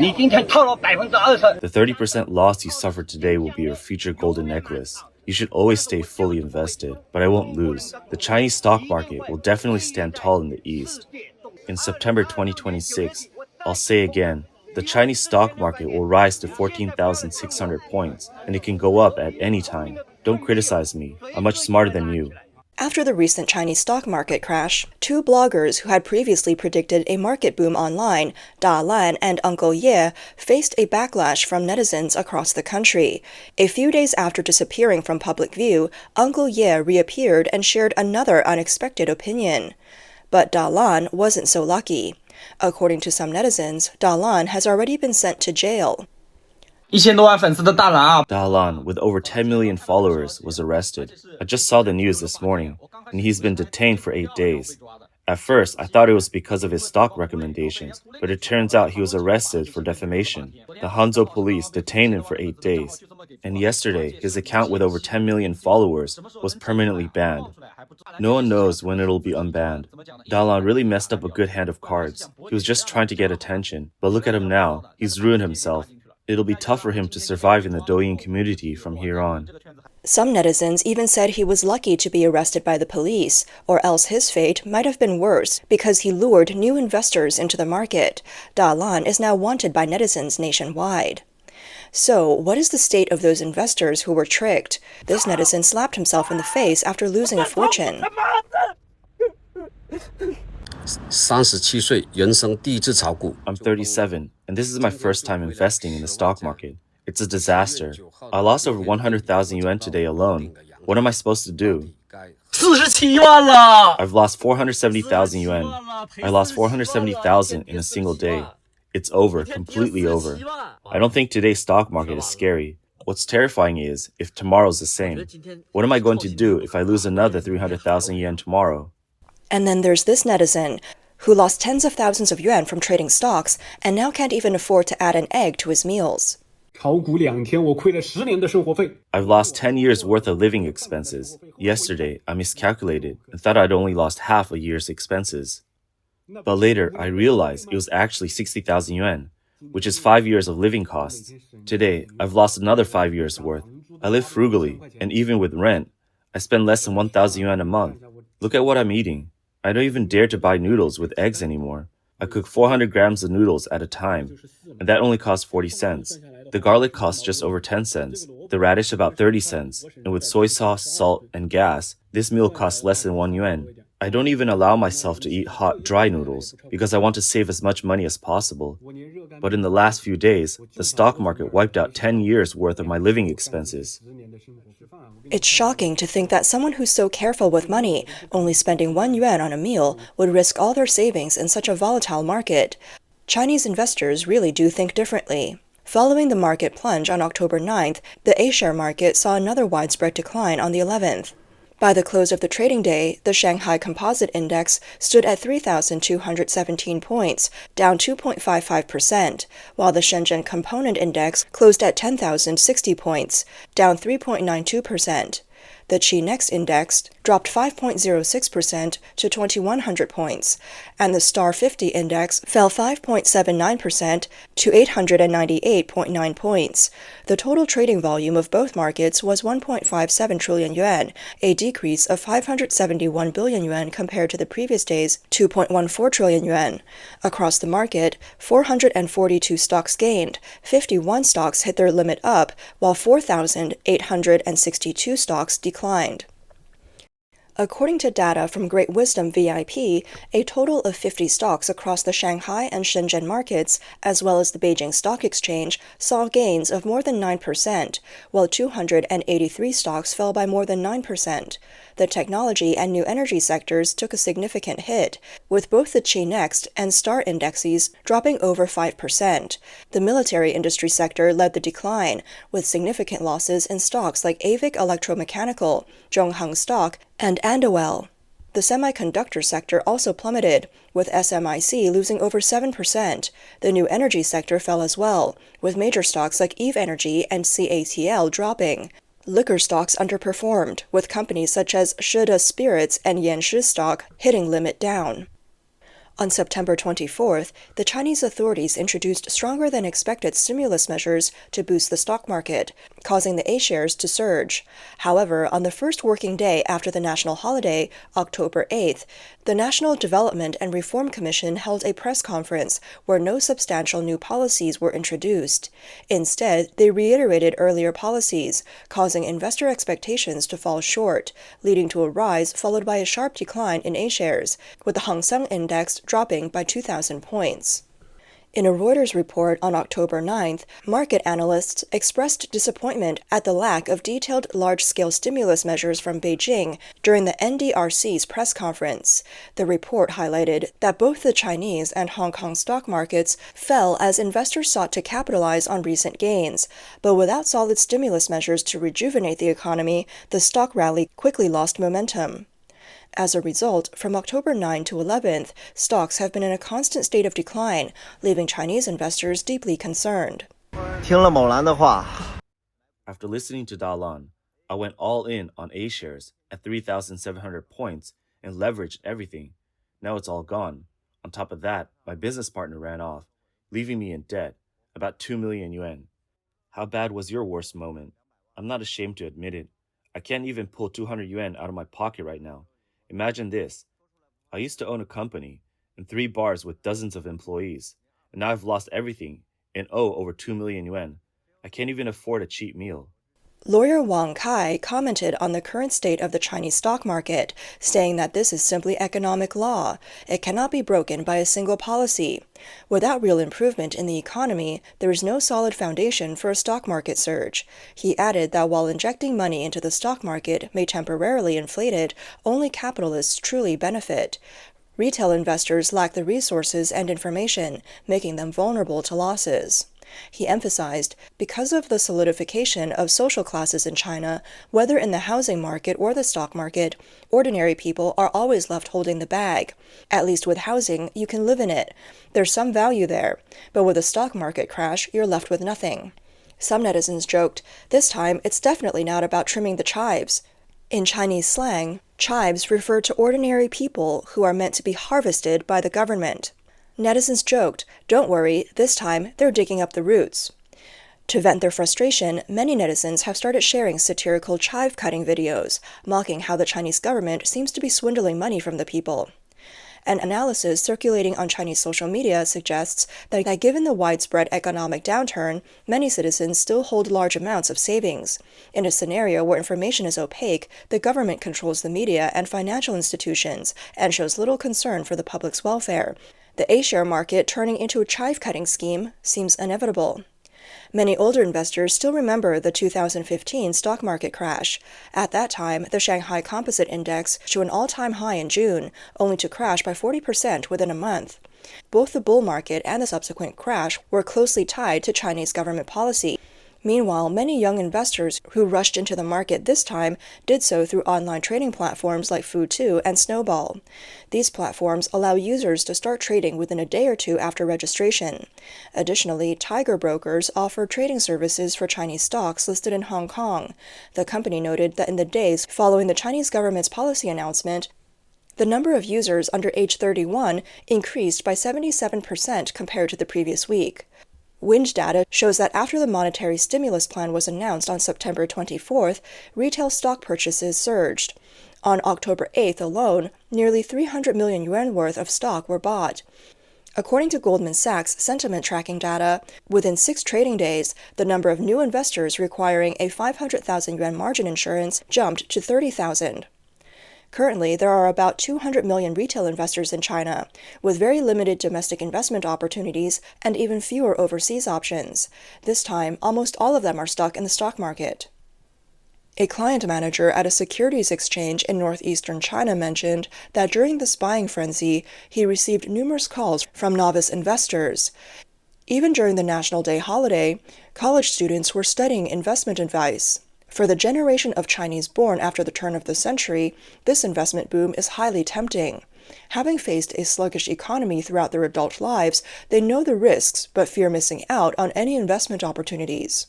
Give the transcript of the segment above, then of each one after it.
The 30% loss you suffered today will be your future golden necklace. You should always stay fully invested, but I won't lose. The Chinese stock market will definitely stand tall in the East. In September 2026, I'll say again, the Chinese stock market will rise to 14,600 points, and it can go up at any time. Don't criticize me. I'm much smarter than you. After the recent Chinese stock market crash, two bloggers who had previously predicted a market boom online, Lan and Uncle Ye, faced a backlash from netizens across the country. A few days after disappearing from public view, Uncle Ye reappeared and shared another unexpected opinion. But Lan wasn't so lucky. According to some netizens, Lan has already been sent to jail. 1000多万粉丝的大蓝啊 Lan, with over 10 million followers, was arrested. I just saw the news this morning, and he's been detained for 8 days. At first, I thought it was because of his stock recommendations, but it turns out he was arrested for defamation. The Hangzhou police detained him for 8 days. And yesterday, his account with over 10 million followers was permanently banned. No one knows when it'll be unbanned. Lan really messed up a good hand of cards. He was just trying to get attention, but look at him now. He's ruined himself. It'll be tough for him to survive in the Douyin community from here on. Some netizens even said he was lucky to be arrested by the police, or else his fate might have been worse because he lured new investors into the market. Lan is now wanted by netizens nationwide. So, what is the state of those investors who were tricked? This netizen slapped himself in the face after losing a fortune. 37岁人生第一次炒股 I'm 37, and this is my first time investing in the stock market. It's a disaster. I lost over 100,000 yuan today alone. What am I supposed to do? 47万了 I've lost 470,000 yuan. I lost 470,000 in a single day. It's over, completely over. I don't think today's stock market is scary. What's terrifying is if tomorrow's the same. What am I going to do if I lose another 300,000 yen tomorrow? And then there's this netizen, who lost tens of thousands of yuan from trading stocks and now can't even afford to add an egg to his meals. 炒股2天我亏了10年的生活费 I've lost 10 years worth of living expenses. Yesterday, I miscalculated and thought I'd only lost half a year's expenses. But later, I realized it was actually 60,000 yuan, which is 5 years of living costs. Today, I've lost another 5 years worth. I live frugally, and even with rent, I spend less than 1,000 yuan a month. Look at what I'm eating. I don't even dare to buy noodles with eggs anymore. I cook 400 grams of noodles at a time, and that only costs 40 cents. The garlic costs just over 10 cents, the radish about 30 cents, and with soy sauce, salt, and gas, this meal costs less than 1 yuan. I don't even allow myself to eat hot, dry noodles because I want to save as much money as possible. But in the last few days, the stock market wiped out 10 years worth of my living expenses. It's shocking to think that someone who's so careful with money, only spending 1 yuan on a meal, would risk all their savings in such a volatile market. Chinese investors really do think differently. Following the market plunge on October 9th, the A-share market saw another widespread decline on the 11th. By the close of the trading day, the Shanghai Composite Index stood at 3,217 points, down 2.55%, while the Shenzhen Component Index closed at 10,060 points, down 3.92%. The Chi-Next Index dropped 5.06% to 2,100 points, and the Star 50 Index fell 5.79% to 898.9 points. The total trading volume of both markets was 1.57 trillion yuan, a decrease of 571 billion yuan compared to the previous day's 2.14 trillion yuan. Across the market, 442 stocks gained, 51 stocks hit their limit up, while 4,862 stocks declined. According to data from Great Wisdom VIP, a total of 50 stocks across the Shanghai and Shenzhen markets, as well as the Beijing Stock Exchange, saw gains of more than 9%, while 283 stocks fell by more than 9%. The technology and new energy sectors took a significant hit, with both the Chi-Next and Star indexes dropping over 5%. The military industry sector led the decline, with significant losses in stocks like Avic Electromechanical, Zhongheng Stock, and Andowell. The semiconductor sector also plummeted, with SMIC losing over 7%. The new energy sector fell as well, with major stocks like Eve Energy and CATL dropping. Liquor stocks underperformed, with companies such as Shida Spirits and Yanshi stock hitting limit down. On September 24th, the Chinese authorities introduced stronger than expected stimulus measures to boost the stock market, causing the A-shares to surge. However, on the first working day after the national holiday, October 8th, the National Development and Reform Commission held a press conference where no substantial new policies were introduced. Instead, they reiterated earlier policies, causing investor expectations to fall short, leading to a rise followed by a sharp decline in A-shares, with the Hang Seng Index dropping by 2,000 points. In a Reuters report on October 9th, market analysts expressed disappointment at the lack of detailed large-scale stimulus measures from Beijing during the NDRC's press conference. The report highlighted that both the Chinese and Hong Kong stock markets fell as investors sought to capitalize on recent gains, but without solid stimulus measures to rejuvenate the economy, the stock rally quickly lost momentum. As a result, from October 9 to 11th, stocks have been in a constant state of decline, leaving Chinese investors deeply concerned. 听了某兰的话， After listening to Lan, I went all in on A-shares at 3,700 points and leveraged everything. Now it's all gone. On top of that, my business partner ran off, leaving me in debt, about 2 million yuan. How bad was your worst moment? I'm not ashamed to admit it. I can't even pull 200 yuan out of my pocket right now. Imagine this. I used to own a company and 3 bars with dozens of employees, and now I've lost everything and owe over 2 million yuan. I can't even afford a cheap meal. Lawyer Wang Kai commented on the current state of the Chinese stock market, saying that this is simply economic law. It cannot be broken by a single policy. Without real improvement in the economy, there is no solid foundation for a stock market surge. He added that while injecting money into the stock market may temporarily inflate it, only capitalists truly benefit. Retail investors lack the resources and information, making them vulnerable to losses. He emphasized, because of the solidification of social classes in China, whether in the housing market or the stock market, ordinary people are always left holding the bag. At least with housing, you can live in it. There's some value there. But with a stock market crash, you're left with nothing. Some netizens joked, this time it's definitely not about trimming the chives. In Chinese slang, chives refer to ordinary people who are meant to be harvested by the government. Netizens joked, don't worry, this time they're digging up the roots. To vent their frustration, many netizens have started sharing satirical chive-cutting videos, mocking how the Chinese government seems to be swindling money from the people. An analysis circulating on Chinese social media suggests that given the widespread economic downturn, many citizens still hold large amounts of savings. In a scenario where information is opaque, the government controls the media and financial institutions and shows little concern for the public's welfare. The A-share market turning into a chive-cutting scheme seems inevitable. Many older investors still remember the 2015 stock market crash. At that time, the Shanghai Composite Index showed an all-time high in June, only to crash by 40% within a month. Both the bull market and the subsequent crash were closely tied to Chinese government policy. Meanwhile, many young investors who rushed into the market this time did so through online trading platforms like Fu2 and Snowball. These platforms allow users to start trading within a day or two after registration. Additionally, Tiger Brokers offer trading services for Chinese stocks listed in Hong Kong. The company noted that in the days following the Chinese government's policy announcement, the number of users under age 31 increased by 77% compared to the previous week. Wind data shows that after the monetary stimulus plan was announced on September 24th, retail stock purchases surged. On October 8th alone, nearly 300 million yuan worth of stock were bought. According to Goldman Sachs sentiment tracking data, within 6 trading days, the number of new investors requiring a 500,000 yuan margin insurance jumped to 30,000. Currently, there are about 200 million retail investors in China, with very limited domestic investment opportunities and even fewer overseas options. This time, almost all of them are stuck in the stock market. A client manager at a securities exchange in northeastern China mentioned that during the spying frenzy, he received numerous calls from novice investors. Even during the National Day holiday, college students were studying investment advice. For the generation of Chinese born after the turn of the century, this investment boom is highly tempting. Having faced a sluggish economy throughout their adult lives, they know the risks but fear missing out on any investment opportunities.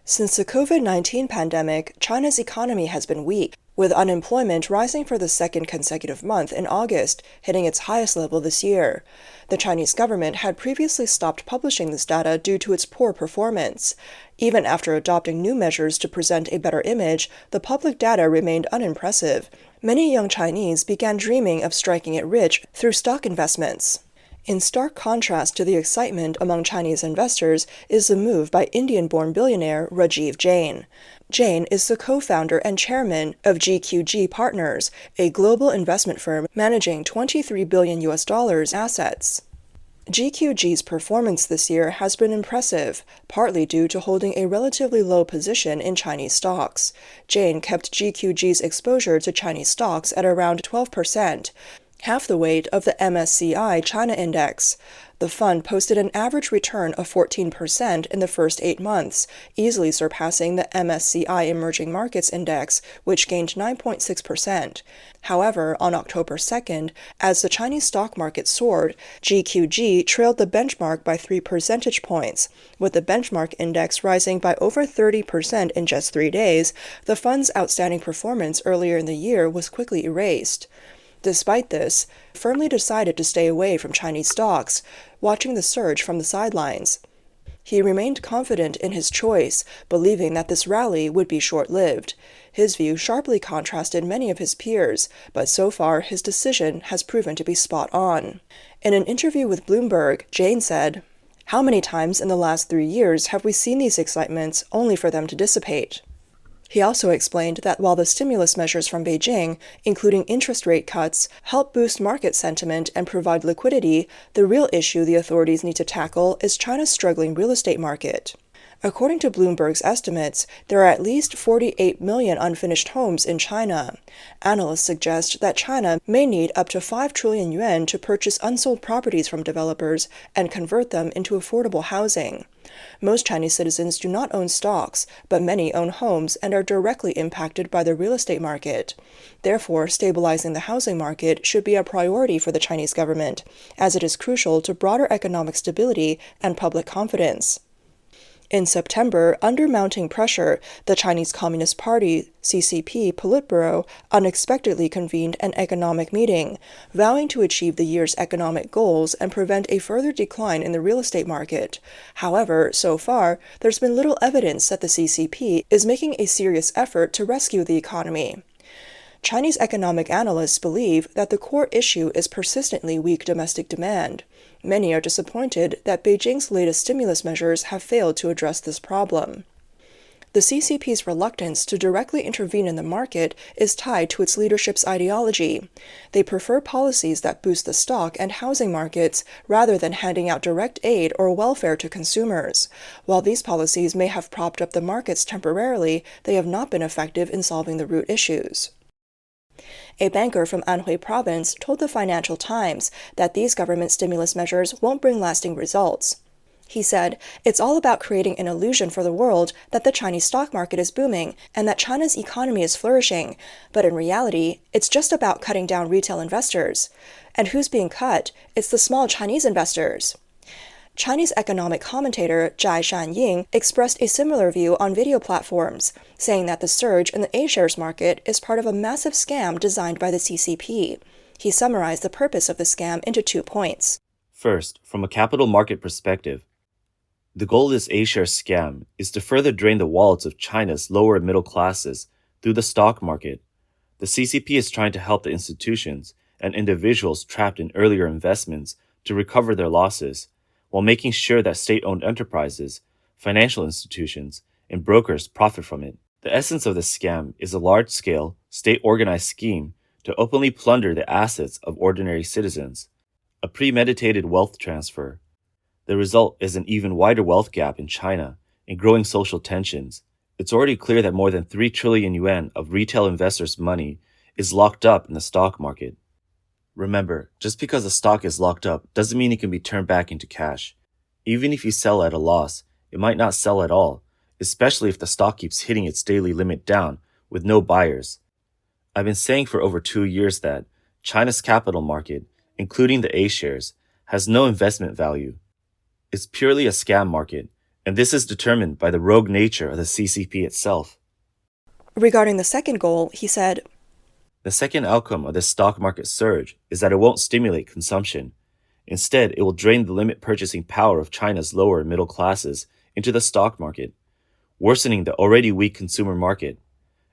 Since the COVID-19 pandemic, China's economy has been weak. with unemployment rising for the second consecutive month in August, hitting its highest level this year. The Chinese government had previously stopped publishing this data due to its poor performance. Even after adopting new measures to present a better image, the public data remained unimpressive. Many young Chinese began dreaming of striking it rich through stock investments. In stark contrast to the excitement among Chinese investors is the move by Indian-born billionaire Rajiv Jain. Jain is the co-founder and chairman of GQG Partners, a global investment firm managing $23 billion assets. GQG's performance this year has been impressive, partly due to holding a relatively low position in Chinese stocks. Jain kept GQG's exposure to Chinese stocks at around 12%, half the weight of the MSCI China Index. The fund posted an average return of 14% in the first 8 months, easily surpassing the MSCI Emerging Markets Index, which gained 9.6%. However, on October 2nd, as the Chinese stock market soared, GQG trailed the benchmark by 3 percentage points. With the benchmark index rising by over 30% in just 3 days, the fund's outstanding performance earlier in the year was quickly erased. Despite this, firmly decided to stay away from Chinese stocks, watching the surge from the sidelines. He remained confident in his choice, believing that this rally would be short-lived. His view sharply contrasted many of his peers, but so far his decision has proven to be spot on. In an interview with Bloomberg, Jain said, "How many times in the last 3 years have we seen these excitements only for them to dissipate?" He also explained that while the stimulus measures from Beijing, including interest rate cuts, help boost market sentiment and provide liquidity, the real issue the authorities need to tackle is China's struggling real estate market. According to Bloomberg's estimates, there are at least 48 million unfinished homes in China. Analysts suggest that China may need up to 5 trillion yuan to purchase unsold properties from developers and convert them into affordable housing. Most Chinese citizens do not own stocks, but many own homes and are directly impacted by the real estate market. Therefore, stabilizing the housing market should be a priority for the Chinese government, as it is crucial to broader economic stability and public confidence. In September, under mounting pressure, the Chinese Communist Party, CCP Politburo, unexpectedly convened an economic meeting, vowing to achieve the year's economic goals and prevent a further decline in the real estate market. However, so far, there's been little evidence that the CCP is making a serious effort to rescue the economy. Chinese economic analysts believe that the core issue is persistently weak domestic demand. Many are disappointed that Beijing's latest stimulus measures have failed to address this problem. The CCP's reluctance to directly intervene in the market is tied to its leadership's ideology. They prefer policies that boost the stock and housing markets rather than handing out direct aid or welfare to consumers. While these policies may have propped up the markets temporarily, they have not been effective in solving the root issues. A banker from Anhui province told the Financial Times that these government stimulus measures won't bring lasting results. He said, "It's all about creating an illusion for the world that the Chinese stock market is booming and that China's economy is flourishing, but in reality, it's just about cutting down retail investors. And who's being cut? It's the small Chinese investors." Chinese economic commentator Zhai Shanying expressed a similar view on video platforms, saying that the surge in the A-shares market is part of a massive scam designed by the CCP. He summarized the purpose of the scam into 2 points. First, from a capital market perspective, the goal of this A-share scam is to further drain the wallets of China's lower and middle classes through the stock market. The CCP is trying to help the institutions and individuals trapped in earlier investments to recover their losses, while making sure that state-owned enterprises, financial institutions, and brokers profit from it. The essence of this scam is a large-scale, state-organized scheme to openly plunder the assets of ordinary citizens, a premeditated wealth transfer. The result is an even wider wealth gap in China and growing social tensions. It's already clear that more than 3 trillion yuan of retail investors' money is locked up in the stock market. Remember, just because a stock is locked up doesn't mean it can be turned back into cash. Even if you sell at a loss, it might not sell at all, especially if the stock keeps hitting its daily limit down with no buyers. I've been saying for over 2 years that China's capital market, including the A-shares, has no investment value. It's purely a scam market, and this is determined by the rogue nature of the CCP itself. Regarding the second goal, he said, The second outcome of this stock market surge is that it won't stimulate consumption. Instead, it will drain the limit purchasing power of China's lower and middle classes into the stock market, worsening the already weak consumer market.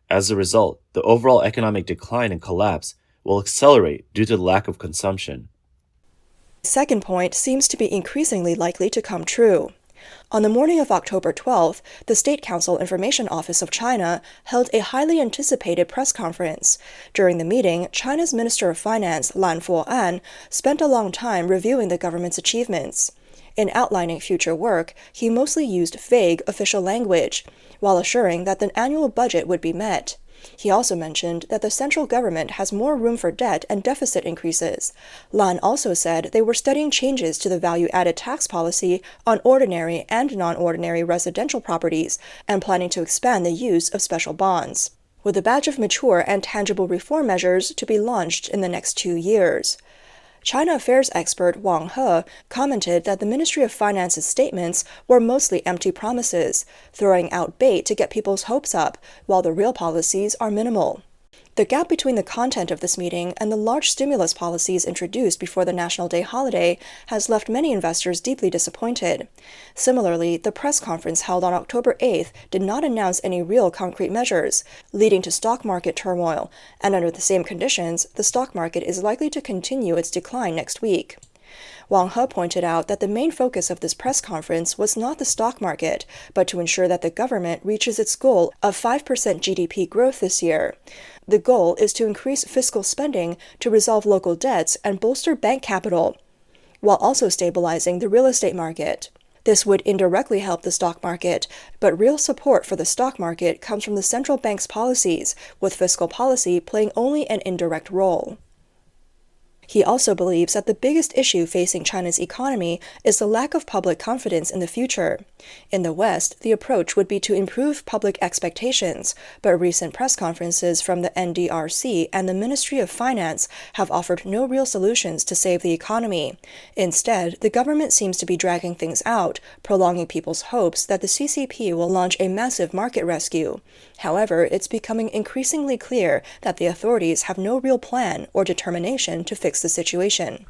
As a result, the overall economic decline and collapse will accelerate due to the lack of consumption. The second point seems to be increasingly likely to come true. On the morning of October 12th, the State Council Information Office of China held a highly anticipated press conference. During the meeting, China's Minister of Finance, Lan and spent a long time reviewing the government's achievements. In outlining future work, he mostly used vague official language, while assuring that the annual budget would be met. He also mentioned that the central government has more room for debt and deficit increases. Lan also said they were studying changes to the value-added tax policy on ordinary and non-ordinary residential properties and planning to expand the use of special bonds, with a batch of mature and tangible reform measures to be launched in the next 2 years. China affairs expert Wang He commented that the Ministry of Finance's statements were mostly empty promises, throwing out bait to get people's hopes up, while the real policies are minimal. The gap between the content of this meeting and the large stimulus policies introduced before the National Day holiday has left many investors deeply disappointed. Similarly, the press conference held on October 8th did not announce any real concrete measures, leading to stock market turmoil, and under the same conditions, the stock market is likely to continue its decline next week. Wang He pointed out that the main focus of this press conference was not the stock market, but to ensure that the government reaches its goal of 5% GDP growth this year. The goal is to increase fiscal spending to resolve local debts and bolster bank capital, while also stabilizing the real estate market. This would indirectly help the stock market, but real support for the stock market comes from the central bank's policies, with fiscal policy playing only an indirect role. He also believes that the biggest issue facing China's economy is the lack of public confidence in the future. In the West, the approach would be to improve public expectations, but recent press conferences from the NDRC and the Ministry of Finance have offered no real solutions to save the economy. Instead, the government seems to be dragging things out, prolonging people's hopes that the CCP will launch a massive market rescue. However, it's becoming increasingly clear that the authorities have no real plan or determination to fix the situation.